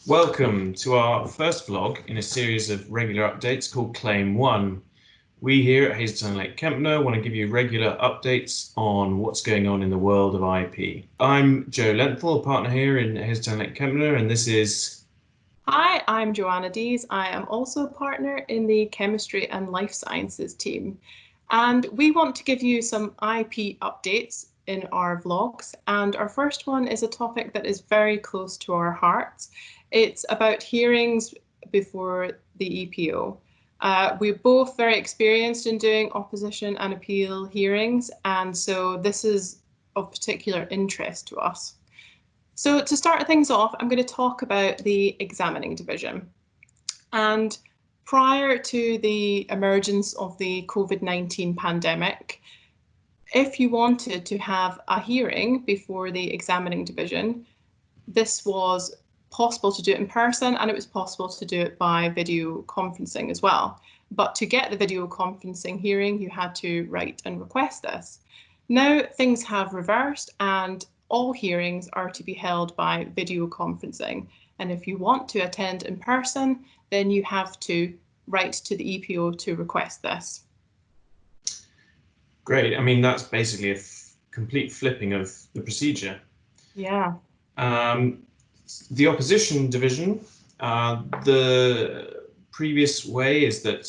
Welcome to our first vlog in a series of regular updates called Claim 1. We here at Hazeltine Lake Kempner want to give you regular updates on what's going on in the world of IP. I'm Joe Lenthal, a partner here in Hazeltine Lake Kempner, and this is... Hi, I'm Joanna Dees. I am also a partner in the Chemistry and Life Sciences team. And we want to give you some IP updates in our vlogs. And our first one is a topic that is very close to our hearts. It's about hearings before the EPO. We're both very experienced in doing opposition and appeal hearings, and so this is of particular interest to us. So to start things off, I'm going to talk about the examining division. And prior to the emergence of the COVID-19 pandemic, if you wanted to have a hearing before the examining division, this was possible to do it in person, and it was possible to do it by video conferencing as well. But to get the video conferencing hearing, you had to write and request this. Now things have reversed, and all hearings are to be held by video conferencing. And if you want to attend in person, then you have to write to the EPO to request this. Great. I mean, that's basically a complete flipping of the procedure. Yeah. The opposition division, the previous way is that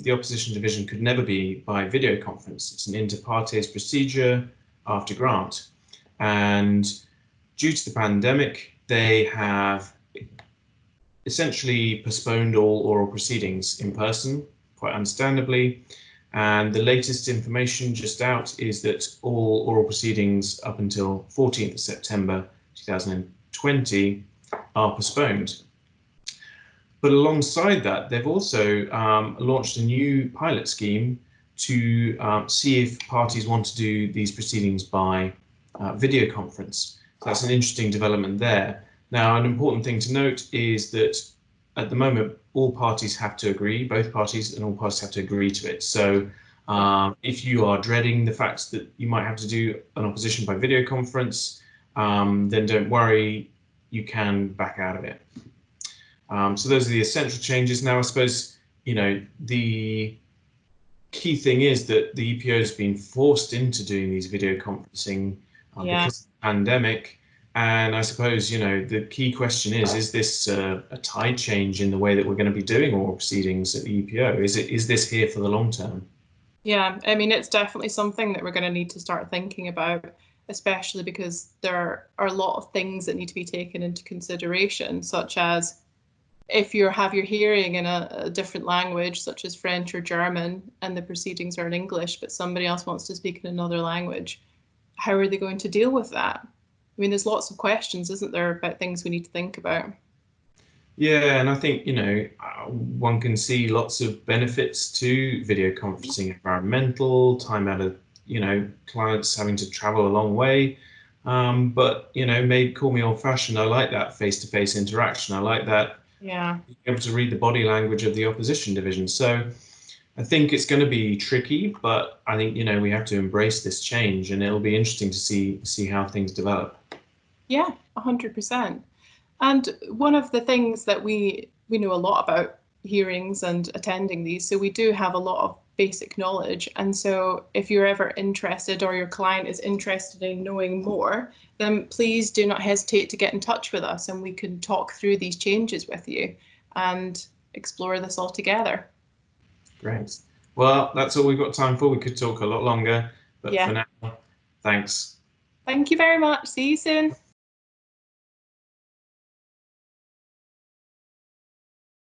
the opposition division could never be by video conference. It's an inter partes procedure after grant. And due to the pandemic, they have essentially postponed all oral proceedings in person, quite understandably. And the latest information just out is that all oral proceedings up until 14th of September 2020 are postponed. But alongside that, they've also launched a new pilot scheme to see if parties want to do these proceedings by video conference. So that's an interesting development there. Now, an important thing to note is that at the moment, all parties have to agree, both parties and all parties have to agree to it. So if you are dreading the fact that you might have to do an opposition by video conference, then don't worry, you can back out of it. So those are the essential changes. Now, I suppose, you know, the key thing is that the EPO has been forced into doing these video conferencing because of the pandemic. And I suppose, you know, the key question is this a tide change in the way that we're going to be doing oral proceedings at the EPO? Is this here for the long term? Yeah, I mean, it's definitely something that we're going to need to start thinking about, especially because there are a lot of things that need to be taken into consideration, such as if you have your hearing in a different language, such as French or German, and the proceedings are in English, but somebody else wants to speak in another language, how are they going to deal with that? I mean, there's lots of questions, isn't there, about things we need to think about? Yeah, and I think, you know, one can see lots of benefits to video conferencing, environmental, time out of, you know, clients having to travel a long way. But, you know, maybe call me old-fashioned. I like that face-to-face interaction. I like that being able to read the body language of the opposition division. So I think it's going to be tricky, but I think, you know, we have to embrace this change, and it'll be interesting to see how things develop. Yeah, 100%. And one of the things that we know a lot about hearings and attending these, so we do have a lot of basic knowledge. And so if you're ever interested or your client is interested in knowing more, then please do not hesitate to get in touch with us, and we can talk through these changes with you and explore this all together. Great. Well, that's all we've got time for. We could talk a lot longer, but for now, thanks. Thank you very much. See you soon.